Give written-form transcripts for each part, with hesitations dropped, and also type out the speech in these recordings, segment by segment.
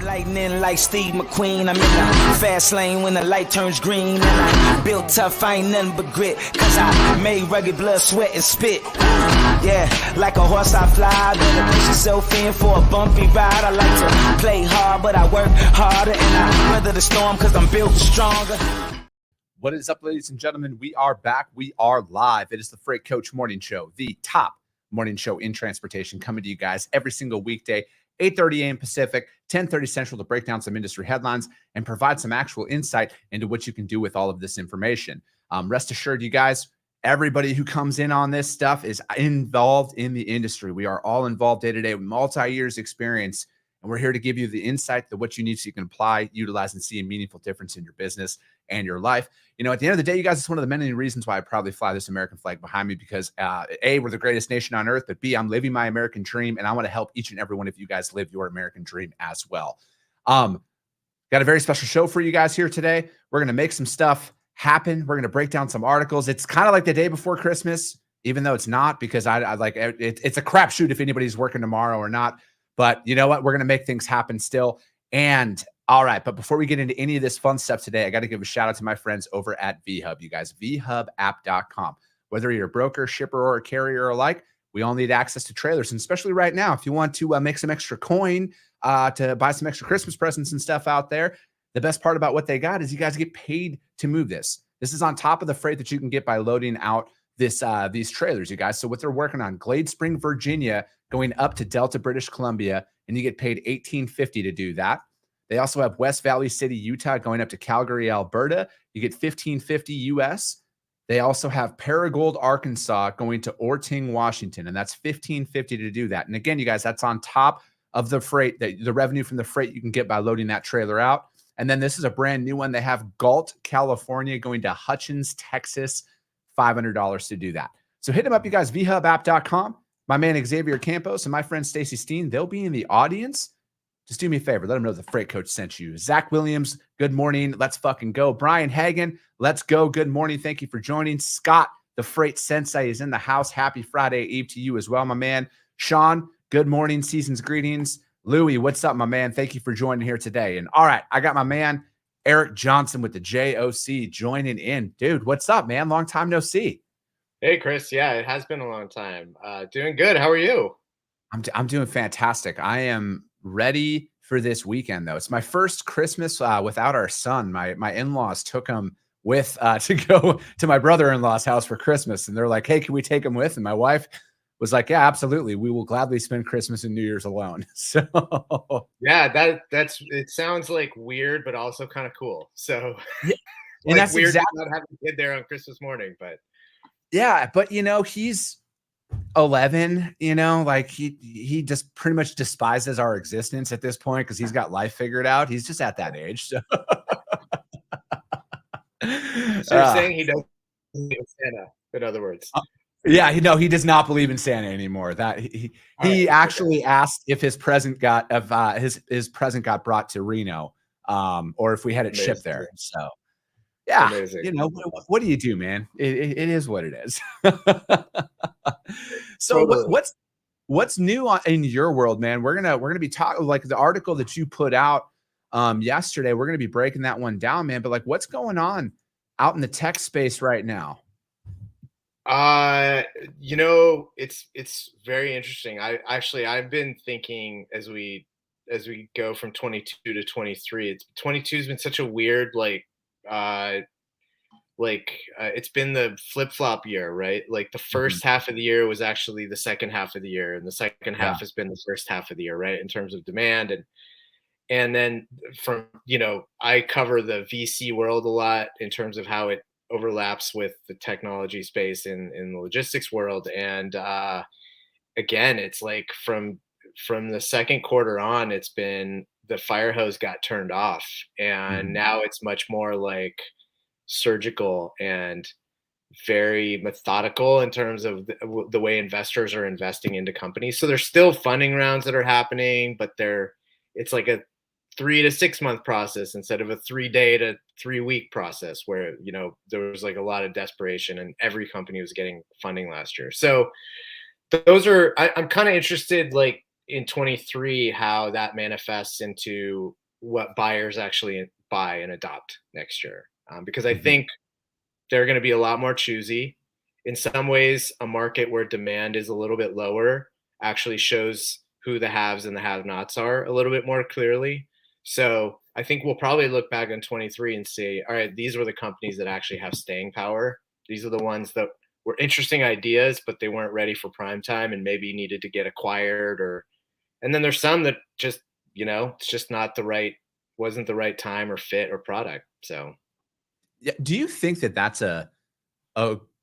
Lightning like Steve McQueen. I'm in the fast lane when the light turns green. And I built tough, I ain't nothing but grit. Cause I made rugged blood, sweat, and spit. Yeah, like a horse I fly. Better push yourself in for a bumpy ride. I like to play hard, but I work harder. And I weather the storm cause I'm built stronger. What is up, ladies and gentlemen? We are back. We are live. It is the Freight Coach Morning Show, the top morning show in transportation, coming to you guys every single weekday, 8:30 a.m. Pacific, 10:30 Central, to break down some industry headlines and provide some actual insight into what you can do with all of this information. Rest assured, you guys, everybody who comes in on this stuff is involved in the industry. We are all involved day to day with multi-years experience, and we're here to give you the insight that what you need so you can apply, utilize, and see a meaningful difference in your business and your life. You know, at the end of the day, you guys, it's one of the many reasons why I proudly fly this American flag behind me, because A, we're the greatest nation on earth, but B, I'm living my American dream, and I want to help each and every one of you guys live your American dream as well. Got a very special show for you guys here today. We're going to make some stuff happen. We're going to break down some articles. It's kind of like the day before Christmas, even though it's not, because I like it's a crapshoot if anybody's working tomorrow or not. But you know what? We're going to make things happen still. And all right, but before we get into any of this fun stuff today, I got to give a shout out to my friends over at VHub, you guys, vhubapp.com. Whether you're a broker, shipper, or a carrier alike, we all need access to trailers. And especially right now, if you want to make some extra coin to buy some extra Christmas presents and stuff out there, the best part about what they got is you guys get paid to move this. This is on top of the freight that you can get by loading out these trailers, you guys. So what they're working on, Glade Spring, Virginia, going up to Delta, British Columbia, and you get paid $18.50 to do that. They also have West Valley City, Utah, going up to Calgary, Alberta. You get $15.50 US. They also have Paragould, Arkansas, going to Orting, Washington, and that's $15.50 to do that. And again, you guys, that's on top of the freight, the revenue from the freight you can get by loading that trailer out. And then this is a brand new one. They have Galt, California, going to Hutchins, Texas, $500 to do that. So hit them up, you guys, vhubapp.com. My man Xavier Campos and my friend Stacy Steen, they'll be in the audience. Just do me a favor. Let them know the Freight Coach sent you. Zach Williams, good morning. Let's fucking go. Brian Hagan, let's go. Good morning. Thank you for joining. Scott, the Freight Sensei, is in the house. Happy Friday Eve to you as well, my man. Sean, good morning. Season's greetings. Louie, what's up, my man? Thank you for joining here today. And all right, I got my man Eric Johnson with the JOC joining in. Dude, what's up, man? Long time no see. Hey, Chris. Yeah, it has been a long time. Doing good. How are you? I'm doing fantastic. I am ready for this weekend, though. It's my first Christmas without our son. My in-laws took him with to go to my brother-in-law's house for Christmas, and they're like, "Hey, can we take him with?" And my wife was like, "Yeah, absolutely. We will gladly spend Christmas and New Year's alone." So yeah, that's it. Sounds like weird, but also kind of cool. So yeah, and like that's weird exactly not having a kid there on Christmas morning, but yeah, but you know, he's 11, you know, like he just pretty much despises our existence at this point because he's got life figured out. He's just at that age. So, so you're saying he doesn't believe in Santa, in other words. Yeah, he does not believe in Santa anymore. That he actually asked if his present got his present got brought to Reno, or if we had it shipped there. So yeah, amazing. You know, what do you do, man? It is what it is. So totally. What's new in your world, man? We're gonna be talking, like the article that you put out yesterday. We're gonna be breaking that one down, man. But like, what's going on out in the tech space right now? You know, it's very interesting. I've been thinking as we go from 22 to 23. 22 has been such a weird it's been the flip-flop year, right? Like the first half of the year was actually the second half of the year, and the second half has been the first half of the year, right? In terms of demand. And then from, you know, I cover the VC world a lot in terms of how it overlaps with the technology space in the logistics world. And again, it's like from the second quarter on, it's been the fire hose got turned off, and now it's much more like surgical and very methodical in terms of the way investors are investing into companies. So there's still funding rounds that are happening, but it's like a 3 to 6 month process instead of a 3-day to 3-week process where, you know, there was like a lot of desperation and every company was getting funding last year. So those are, I'm kind of interested, like in 23 how that manifests into what buyers actually buy and adopt next year. Because I think they're going to be a lot more choosy. In some ways, a market where demand is a little bit lower actually shows who the haves and the have-nots are a little bit more clearly. So I think we'll probably look back on 23 and say, all right, these were the companies that actually have staying power. These are the ones that were interesting ideas, but they weren't ready for prime time and maybe needed to get acquired. And then there's some that just, it's just wasn't the right time or fit or product. So yeah, do you think that that's a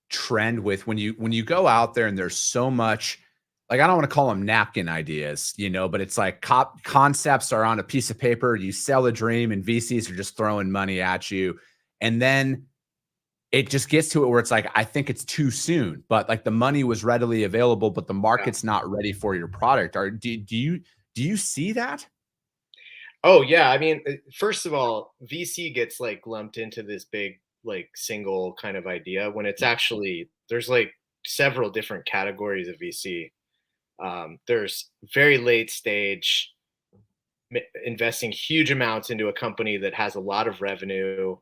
trend with when you go out there and there's so much, like, I don't want to call them napkin ideas, but it's like concepts are on a piece of paper, you sell a dream and VCs are just throwing money at you. And then it just gets to it where it's like, I think it's too soon, but like the money was readily available, but the market's not ready for your product. Do you see that? Oh yeah, I mean, first of all, VC gets like lumped into this big like single kind of idea when it's actually there's like several different categories of VC. There's very late stage investing huge amounts into a company that has a lot of revenue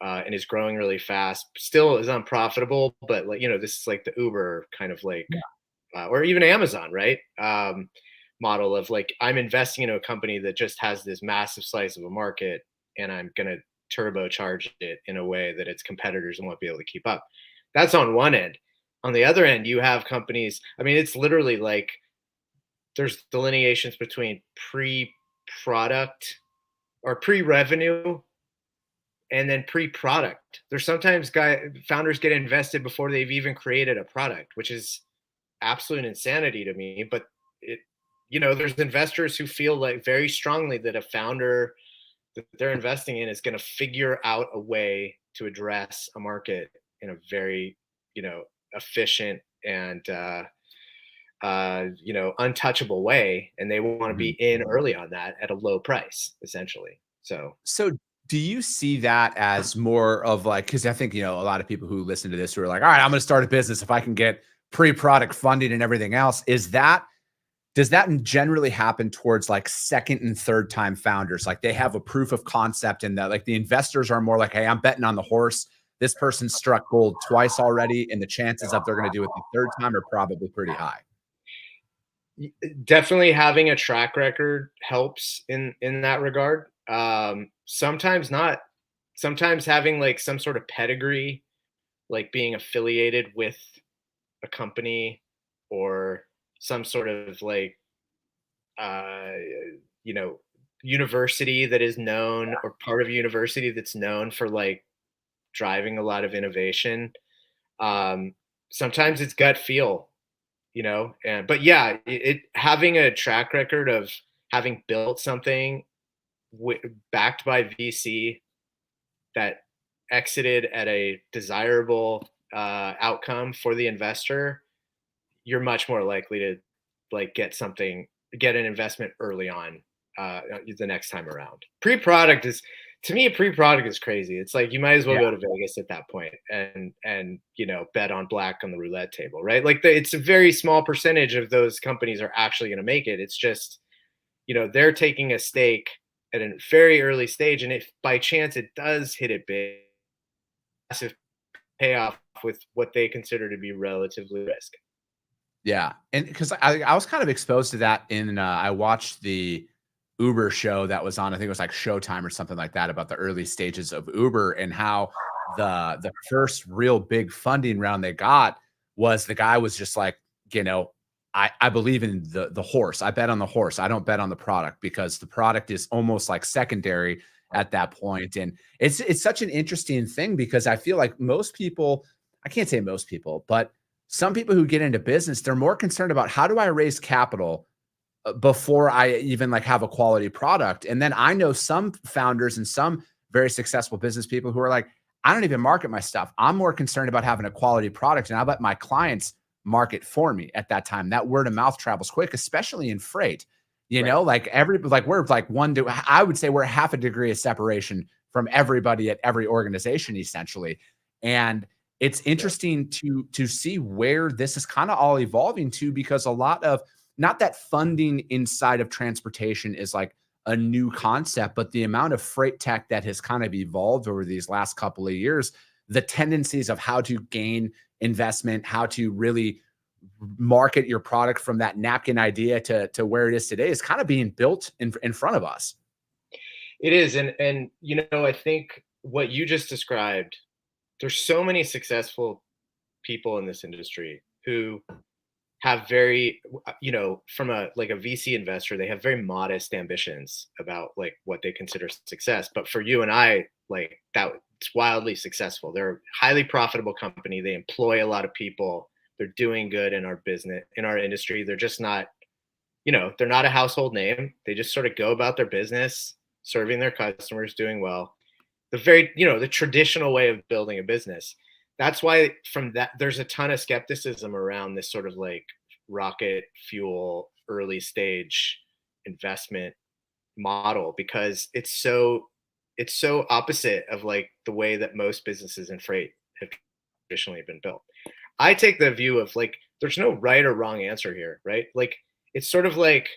and is growing really fast, still is unprofitable, but like this is like the Uber kind of like, or even Amazon, right? Model of like, I'm investing into a company that just has this massive slice of a market and I'm going to turbocharge it in a way that its competitors won't be able to keep up. That's on one end. On the other end, you have companies, I mean, it's literally like there's delineations between pre-product or pre-revenue and then pre-product. There's sometimes founders get invested before they've even created a product, which is absolute insanity to me. But there's investors who feel like very strongly that a founder that they're investing in is going to figure out a way to address a market in a very, efficient and, untouchable way. And they want to be in early on that at a low price, essentially. So do you see that as more of like, because I think, a lot of people who listen to this who are like, all right, I'm going to start a business if I can get pre-product funding and everything else. Does that generally happen towards like second and third time founders? Like they have a proof of concept and that like the investors are more like, hey, I'm betting on the horse. This person struck gold twice already. And the chances of they're going to do it the third time are probably pretty high. Definitely having a track record helps in that regard. Sometimes not. Sometimes having like some sort of pedigree, like being affiliated with a company or some sort of like, university that is known or part of a university that's known for like driving a lot of innovation. Sometimes it's gut feel, but yeah, having a track record of having built something backed by VC that exited at a desirable outcome for the investor, you're much more likely to like get an investment early on the next time around. Pre-product is crazy. It's like you might as well go to Vegas at that point and bet on black on the roulette table, right? Like it's a very small percentage of those companies are actually going to make it. It's just they're taking a stake at a very early stage, and if by chance it does hit it big, massive payoff with what they consider to be relatively risk. Yeah. And because I was kind of exposed to that I watched the Uber show that was on, I think it was like Showtime or something like that, about the early stages of Uber and how the first real big funding round they got was the guy was just like, I believe in the horse. I bet on the horse. I don't bet on the product because the product is almost like secondary at that point. And it's such an interesting thing because I feel like most people, I can't say most people, but some people who get into business, they're more concerned about how do I raise capital before I even like have a quality product. And then I know some founders and some very successful business people who are like, I don't even market my stuff. I'm more concerned about having a quality product and I'll let my clients market for me at that time. That word of mouth travels quick, especially in freight. Like we're like I would say we're half a degree of separation from everybody at every organization, essentially. And it's interesting to see where this is kind of all evolving to, because a lot of not that funding inside of transportation is like a new concept, but the amount of freight tech that has kind of evolved over these last couple of years, the tendencies of how to gain investment, how to really market your product from that napkin idea to where it is today is kind of being built in front of us. It is. And, I think what you just described, there's so many successful people in this industry who have very, from a VC investor, they have very modest ambitions about like what they consider success. But for you and I, like that, it's wildly successful. They're a highly profitable company. They employ a lot of people. They're doing good in our business, in our industry. They're just not, they're not a household name. They just sort of go about their business, serving their customers, doing well. The traditional way of building a business. That's why from that, there's a ton of skepticism around this sort of like rocket fuel early stage investment model, because it's so opposite of like the way that most businesses in freight have traditionally been built. I take the view of like, there's no right or wrong answer here, right? Like, it's sort of like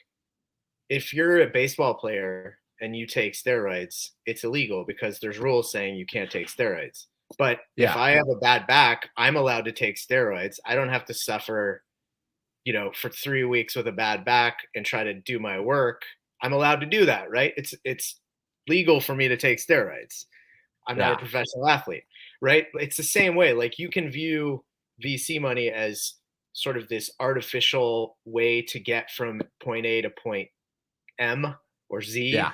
if you're a baseball player and you take steroids, it's illegal because there's rules saying you can't take steroids. But if I have a bad back, I'm allowed to take steroids. I don't have to suffer, for 3 weeks with a bad back and try to do my work. I'm allowed to do that, right? It's legal for me to take steroids. I'm not a professional athlete, right? It's the same way. Like, you can view VC money as sort of this artificial way to get from point A to point M or Z. Yeah.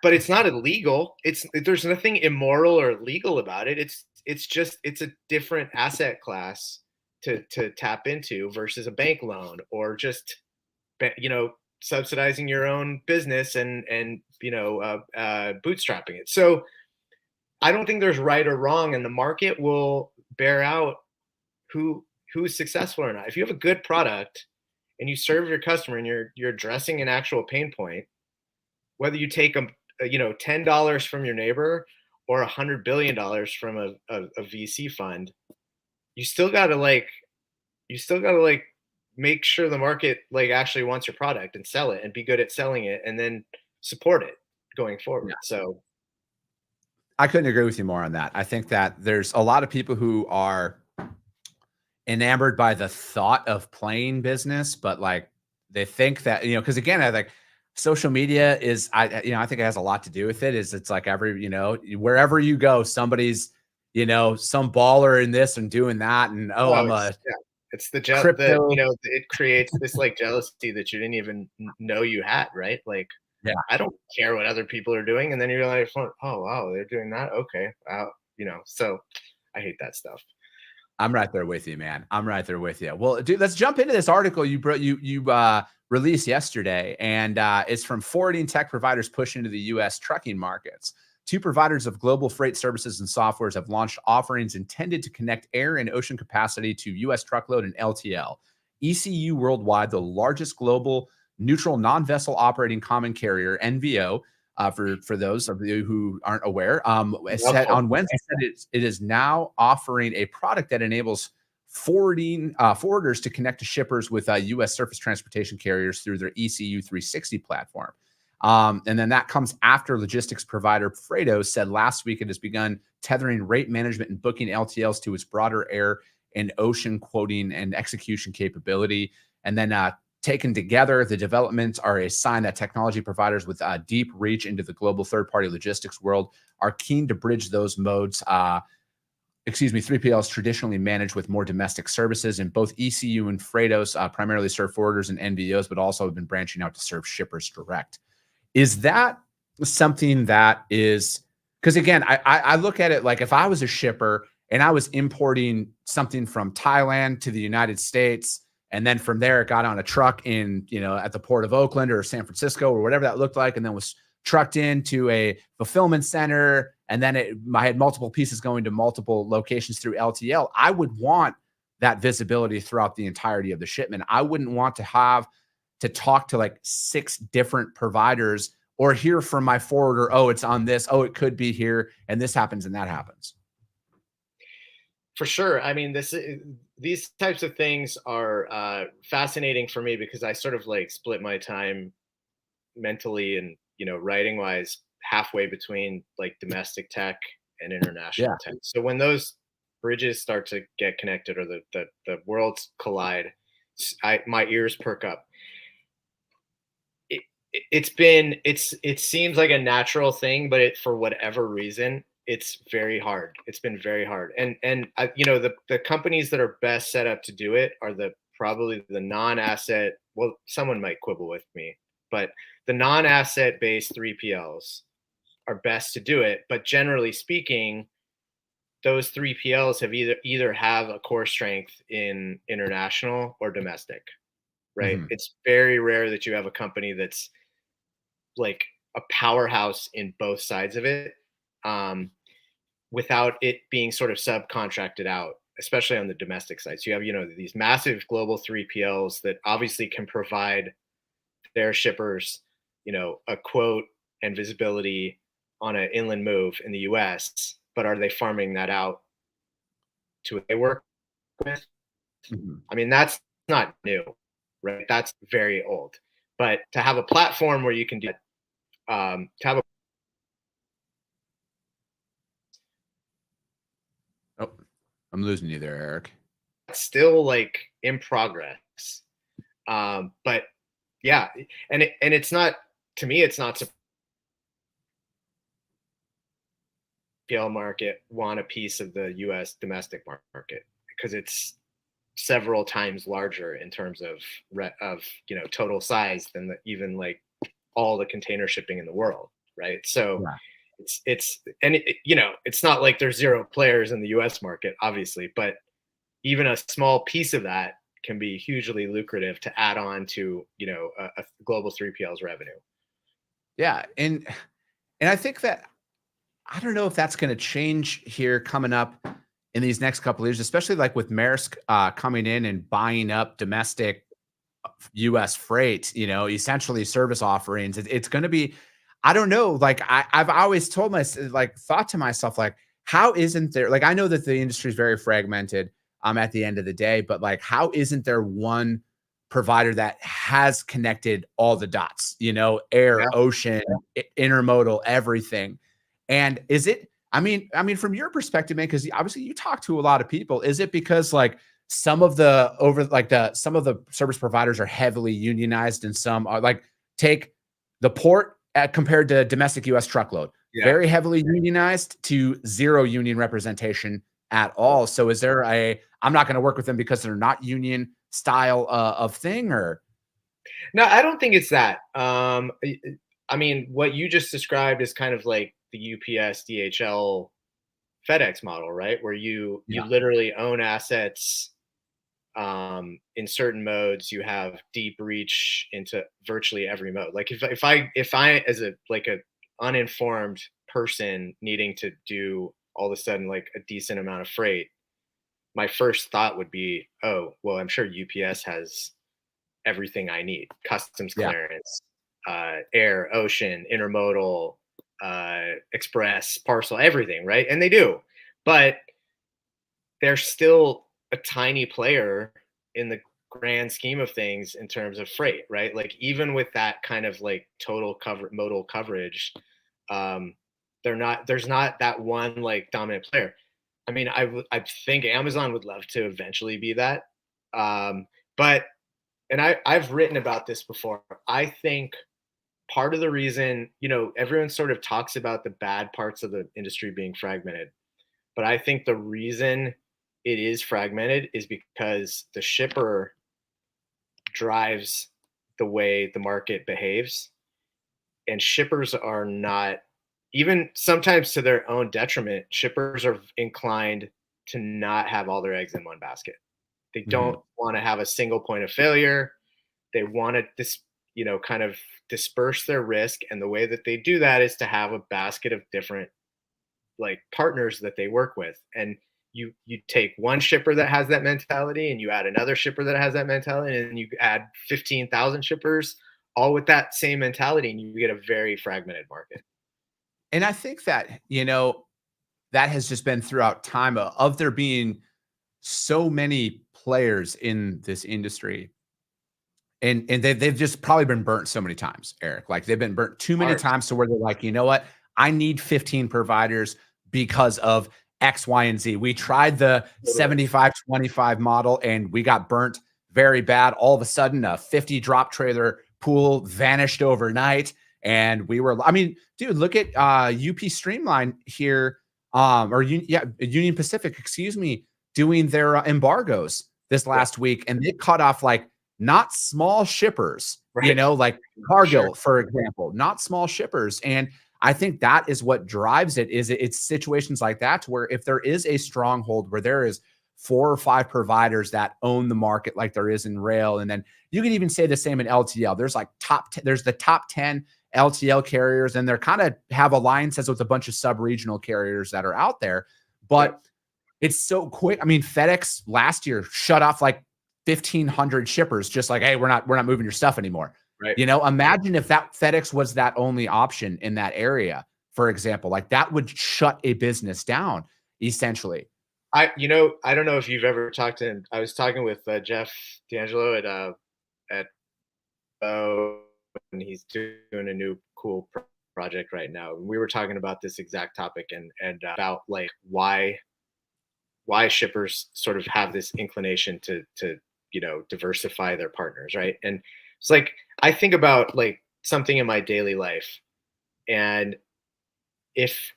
But it's not illegal. There's nothing immoral or illegal about it. It's a different asset class to tap into versus a bank loan or just, subsidizing your own business and bootstrapping it. So I don't think there's right or wrong, and the market will bear out who's successful or not. If you have a good product and you serve your customer and you're addressing an actual pain point, whether you take $10 from your neighbor or $100 billion from a VC fund, you still gotta make sure the market like actually wants your product and sell it and be good at selling it and then support it going forward. Yeah. So I couldn't agree with you more on that. I think that there's a lot of people who are enamored by the thought of playing business, but like they think that, because again, I think social media is, I think it has a lot to do with it. It's like wherever you go, somebody's, some baller in this and doing that. And, it's the crypto, it creates this like jealousy that you didn't even know you had, right? Like, I don't care what other people are doing. And then you're like, oh, wow, they're doing that. Okay. So I hate that stuff. I'm right there with you, man. I'm right there with you. Well, dude, let's jump into this article you released yesterday, and it's from Forwarding Tech Providers Push into the U.S. Trucking Markets. 2 providers of global freight services and softwares have launched offerings intended to connect air and ocean capacity to U.S. truckload and LTL. ECU Worldwide, the largest global neutral non-vessel operating common carrier, NVO, for those of you who aren't aware, said on Wednesday it is now offering a product that enables forwarders to connect to shippers with U.S. surface transportation carriers through their ECU 360 platform. And then that comes after logistics provider Freightos said last week it has begun tethering rate management and booking LTLs to its broader air and ocean quoting and execution capability. And then taken together, the developments are a sign that technology providers with deep reach into the global third-party logistics world are keen to bridge those modes. 3PLs traditionally managed with more domestic services, and both ECU and Freightos primarily serve forwarders and NVOs, but also have been branching out to serve shippers direct. Is that something that is, because again, I look at it like if I was a shipper and I was importing something from Thailand to the United States, and then from there it got on a truck in, at the port of Oakland or San Francisco or whatever that looked like, and then was trucked into a fulfillment center, and then I had multiple pieces going to multiple locations through LTL. I would want that visibility throughout the entirety of the shipment. I wouldn't want to have to talk to like 6 different providers or hear from my forwarder, oh, it's on this, oh, it could be here, and this happens and that happens. For sure. I mean, these types of things are fascinating for me because I sort of like split my time mentally and, writing wise halfway between like domestic tech and Yeah. international tech. So when those bridges start to get connected or the worlds collide, my ears perk up. It seems like a natural thing, but for whatever reason, it's very hard. It's been very hard. And the companies that are best set up to do it are probably the non-asset. Well, someone might quibble with me, but the non-asset based 3PLs are best to do it. But generally speaking, those 3PLs have either have a core strength in international or domestic, right? Mhm. It's very rare that you have a company that's like a powerhouse in both sides of it, um, without it being sort of subcontracted out, especially on the domestic side. So you have, these massive global 3PLs that obviously can provide their shippers, a quote and visibility on an inland move in the US, but are they farming that out to what they work with? Mhm. I mean, that's not new, right? That's very old. But to have a platform where you can do to have Oh, I'm losing you there, Eric. still like in progress. But yeah, and it's not, to me, it's not scale market want a piece of the U.S. domestic market because it's several times larger in terms of total size than even like all the container shipping in the world, right? So Yeah. it's not like there's zero players in the U.S. market, obviously, but even a small piece of that can be hugely lucrative to add on to a global 3PL's revenue. Yeah. And I think that I don't know if that's going to change here coming up in these next couple of years, especially like with Maersk coming in and buying up domestic U.S. freight, essentially service offerings. It's going to be, I don't know. Like I've always told myself, like thought to myself, like, how isn't there, like, I know that the industry is very fragmented at the end of the day, but like, how isn't there one provider that has connected all the dots, air, Yeah. ocean, intermodal, everything. And is it, I mean, from your perspective, man, because obviously you talk to a lot of people, is it because like some of the some of the service providers are heavily unionized and some are like, take the port compared to domestic US truckload, Yeah. very heavily unionized to zero union representation at all. So is there I'm not going to work with them because they're not union style of thing, or? No, I don't think it's that. I mean, what you just described is kind of like the UPS, DHL, FedEx model, right? Where you Yeah. literally own assets in certain modes. You have deep reach into virtually every mode. Like if I as a uninformed person needing to do all of a sudden like a decent amount of freight, my first thought would be, oh, well, I'm sure UPS has everything I need: customs Yeah. clearance, air, ocean, intermodal, express, parcel, everything, right? And they do, but they're still a tiny player in the grand scheme of things in terms of freight, right? Like even with that kind of like total modal coverage, um, there's not that one like dominant player. I mean, I think Amazon would love to eventually be that, but and I've written about this before. I think part of the reason, everyone sort of talks about the bad parts of the industry being fragmented, but I think the reason it is fragmented is because the shipper drives the way the market behaves, and shippers are not, even sometimes to their own detriment, shippers are inclined to not have all their eggs in one basket. They Mhm. don't want to have a single point of failure. They want to kind of disperse their risk, and the way that they do that is to have a basket of different like partners that they work with. And you take one shipper that has that mentality and you add another shipper that has that mentality, and you add 15,000 shippers all with that same mentality, and you get a very fragmented market. And I think that, that has just been throughout time of there being so many players in this industry, and they've just probably been burnt so many times, Eric. Like they've been burnt too many times to where they're like, you know what? I need 15 providers because of X, Y, and Z. We tried the 75-25 model and we got burnt very bad. All of a sudden, a 50 drop trailer pool vanished overnight. And we were, I mean, dude, look at UP Streamline here, Union Pacific, excuse me, doing their embargoes this last week. And they cut off like not small shippers, you know, like Cargill, for example, not small shippers. And I think that is what drives it. It's situations like that where if there is a stronghold where there is 4 or 5 providers that own the market, like there is in rail, and then you can even say the same in LTL. There's like there's the top 10 LTL carriers, and they're kind of have alliances with a bunch of sub-regional carriers that are out there. But it's so quick. I mean, FedEx last year shut off like 1,500 shippers, just like, hey, we're not moving your stuff anymore. Right. You know, imagine if that FedEx was that only option in that area, for example, like that would shut a business down essentially. I don't know if you've ever talked to him. I was talking with Jeff D'Angelo at and he's doing a new cool project right now. And we were talking about this exact topic and about like why shippers sort of have this inclination to diversify their partners, right? And it's like I think about like something in my daily life, and if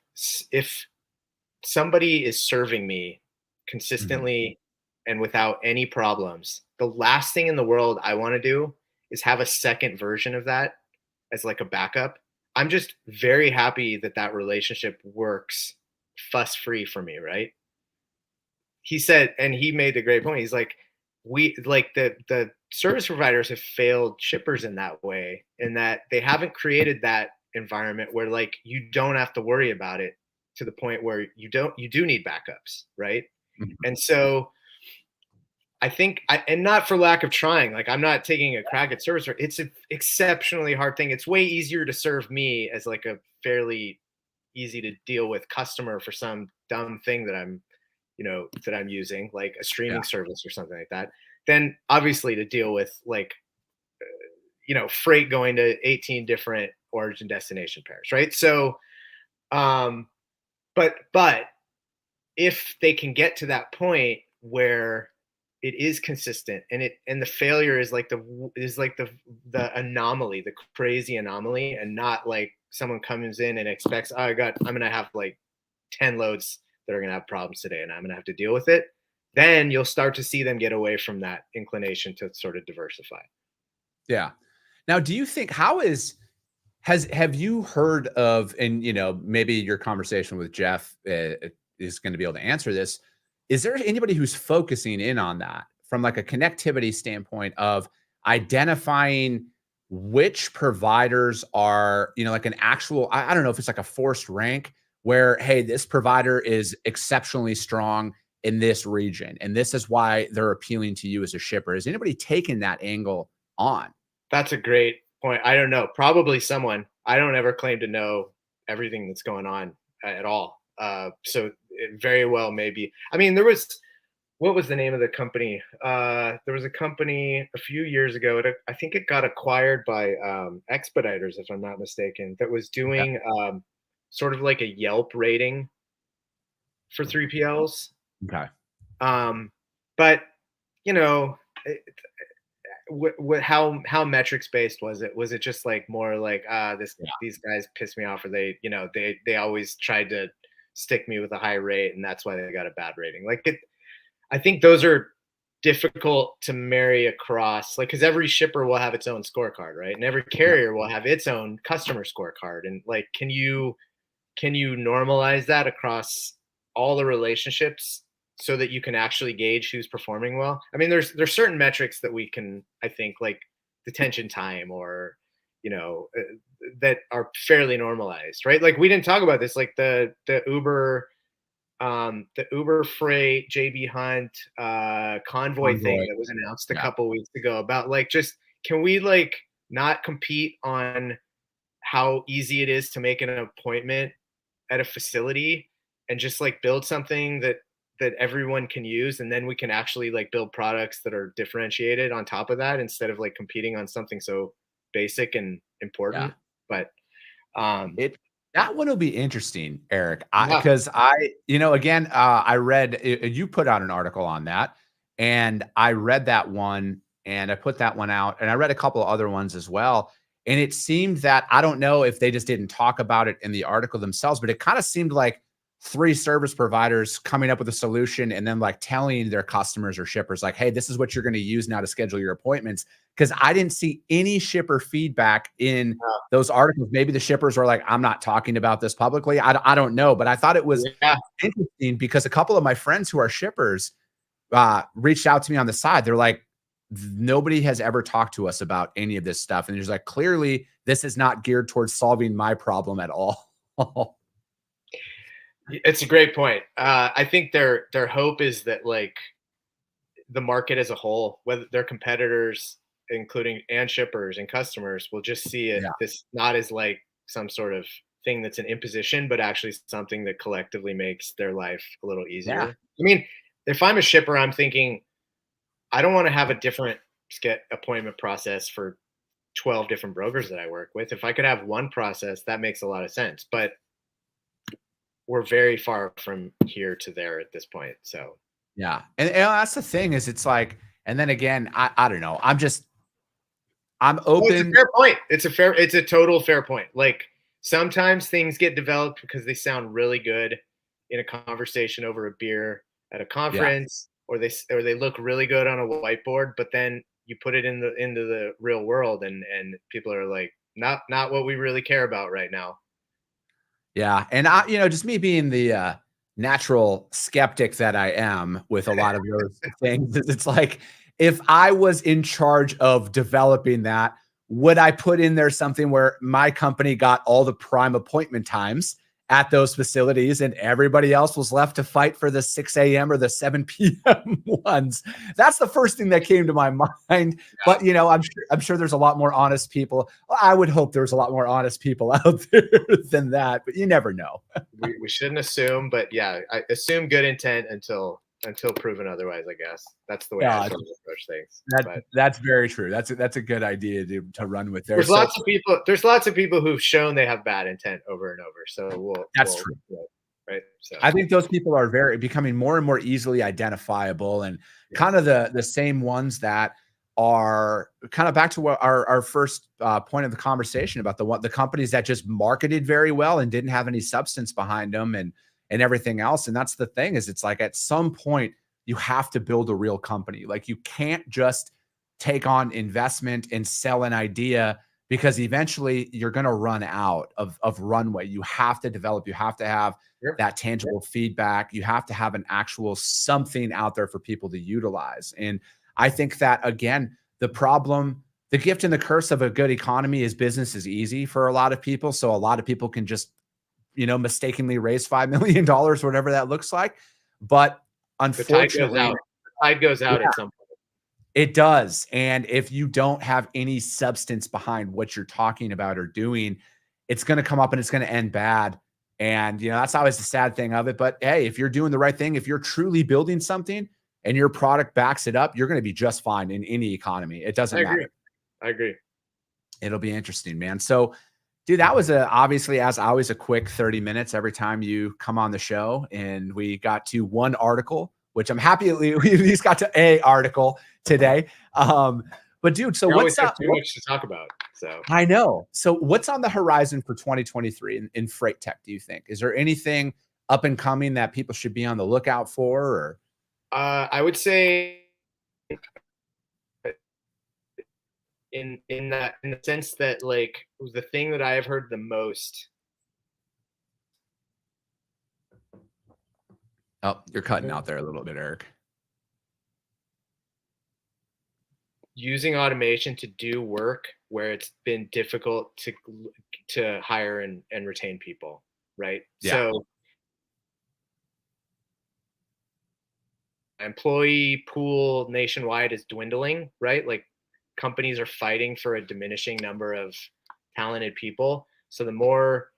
somebody is serving me consistently and without any problems, the last thing in the world I want to do is have a second version of that as like a backup. I'm just very happy that relationship works fuss-free for me, right? He said, and he made the great point. He's like, we like the service providers have failed shippers in that way, in that they haven't created that environment where like you don't have to worry about it to the point where you do need backups, right? And so I think, and not for lack of trying, like I'm not taking a crack at service. It's an exceptionally hard thing. It's way easier to serve me as like a fairly easy to deal with customer for some dumb thing that I'm using, like a streaming service or something like that, than obviously to deal with like, freight going to 18 different origin destination pairs, right? So, but if they can get to that point where it is consistent and the failure is like the anomaly, the crazy anomaly, and not like someone comes in and expects, I'm going to have like 10 loads that are going to have problems today and I'm going to have to deal with it, then you'll start to see them get away from that inclination to sort of diversify. Yeah. Now, do you think have you heard of, and maybe your conversation with Jeff is going to be able to answer this. Is there anybody who's focusing in on that from like a connectivity standpoint of identifying which providers are, like an actual, I don't know if it's like a forced rank where, hey, this provider is exceptionally strong in this region, and this is why they're appealing to you as a shipper. Is anybody taking that angle on? That's a great point. I don't know. Probably someone. I don't ever claim to know everything that's going on at all. So it very well maybe. I mean, what was the name of the company? There was a company a few years ago. I think it got acquired by Expeditors, if I'm not mistaken, that was doing sort of like a Yelp rating for 3PLs. Okay. But how metrics based was it? Was it just like more like these guys piss me off, or they always tried to stick me with a high rate and that's why they got a bad rating? I think those are difficult to marry across, like, because every shipper will have its own scorecard, right? And every carrier will have its own customer scorecard. And like, can you normalize that across all the relationships so that you can actually gauge who's performing well? I mean, there's certain metrics that we can, I think, like detention time or, that are fairly normalized, right? Like we didn't talk about this, like the Uber Freight, JB Hunt, convoy thing that was announced a couple weeks ago about like, just, can we like not compete on how easy it is to make an appointment at a facility and just like build something that that everyone can use, and then we can actually like build products that are differentiated on top of that instead of like competing on something so basic and important. But It that one will be interesting, Eric. yeah, Because again, I read you put out an article on that, and I read that one, and I put that one out, and I read a couple of other ones as well. And it seemed that I don't know if they just didn't talk about it in the article themselves, but it kind of seemed like three service providers coming up with a solution and then like telling their customers or shippers like, hey, this is what you're going to use now to schedule your appointments. Because I didn't see any shipper feedback in those articles. Maybe the shippers were like, I'm not talking about this publicly. I don't know. But I thought it was interesting because a couple of my friends who are shippers reached out to me on the side. They're like, nobody has ever talked to us about any of this stuff. And there's like, clearly this is not geared towards solving my problem at all. it's a great point. I think their hope is that like the market as a whole, whether their competitors, including and shippers and customers, will just see it this not as like some sort of thing that's an imposition, but actually something that collectively makes their life a little easier. I mean, if I'm a shipper, I'm thinking, I don't want to have a different appointment process for 12 different brokers that I work with. If I could have one process, that makes a lot of sense. But we're very far from here to there at this point. So yeah. And that's the thing is it's like, and then again, I don't know. I'm open. It's a fair point. It's a total fair point. Like sometimes things get developed because they sound really good in a conversation over a beer at a conference, or they look really good on a whiteboard, but then you put it into the real world and people are like, not what we really care about right now. Yeah. And just me being the natural skeptic that I am with a lot of those things, it's like, if I was in charge of developing that, would I put in there something where my company got all the prime appointment times at those facilities and everybody else was left to fight for the 6 a.m. or the 7 p.m. ones? That's the first thing that came to my mind. But, I'm sure there's a lot more honest people. I would hope there's a lot more honest people out there than that, but you never know. We shouldn't assume, but I assume good intent until proven otherwise, I guess. That's the way I approach things. That's very true. That's a good idea to run with there. There's lots of people who've shown they have bad intent over and over. So that's true. Right. So I think those people are becoming more and more easily identifiable, and kind of the same ones that are kind of back to what our first point of the conversation about the companies that just marketed very well and didn't have any substance behind them and everything else. And that's the thing is it's like at some point you have to build a real company. Like you can't just take on investment and sell an idea because eventually you're going to run out of runway. You have to develop, you have to have that tangible feedback. You have to have an actual something out there for people to utilize. And I think that again, the gift and the curse of a good economy is business is easy for a lot of people. So a lot of people can just mistakenly raise $5 million, whatever that looks like. But unfortunately, the tide goes out at some point. It does. And if you don't have any substance behind what you're talking about or doing, it's going to come up and it's going to end bad. And, that's always the sad thing of it. But hey, if you're doing the right thing, if you're truly building something and your product backs it up, you're going to be just fine in any economy. It doesn't matter. I agree. It'll be interesting, man. So, dude, that was obviously, as always, a quick 30 minutes every time you come on the show. And we got to one article, which I'm happy we at least got to a article today. But dude, so what's up? Too much to talk about. So I know. So what's on the horizon for 2023 in FreightTech, do you think? Is there anything up and coming that people should be on the lookout for? Or I would say in the sense that like the thing that I have heard the most. Oh, you're cutting out there a little bit, Eric. Using automation to do work where it's been difficult to hire and retain people, right? Yeah. So employee pool nationwide is dwindling, right? Like companies are fighting for a diminishing number of talented people. So the more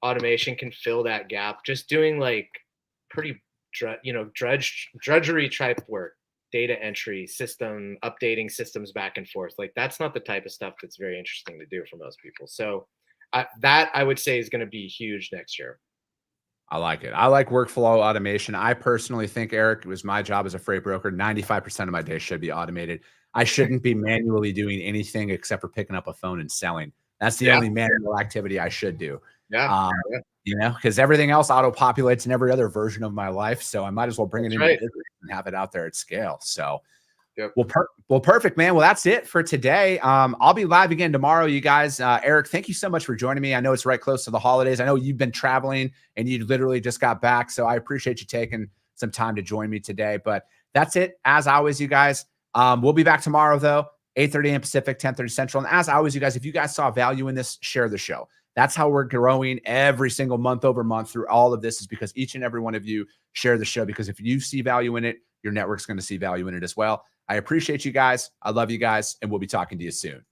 automation can fill that gap, just doing like pretty drudgery type work, data entry, system updating systems back and forth. Like that's not the type of stuff that's very interesting to do for most people. So that I would say is going to be huge next year. I like it. I like workflow automation. I personally think, Eric, it was my job as a freight broker. 95% of my day should be automated. I shouldn't be manually doing anything except for picking up a phone and selling. That's the only manual activity I should do. Yeah. You know, because everything else auto populates in every other version of my life. So I might as well bring it into business and have it out there at scale. So, well, perfect, man. Well, that's it for today. I'll be live again tomorrow, you guys. Eric, thank you so much for joining me. I know it's right close to the holidays. I know you've been traveling and you literally just got back. So I appreciate you taking some time to join me today. But that's it. As always, you guys, we'll be back tomorrow, though, 8:30 a.m. Pacific, 10:30 Central. And as always, you guys, if you guys saw value in this, share the show. That's how we're growing every single month over month through all of this, is because each and every one of you share the show, because if you see value in it, your network's going to see value in it as well. I appreciate you guys. I love you guys, and we'll be talking to you soon.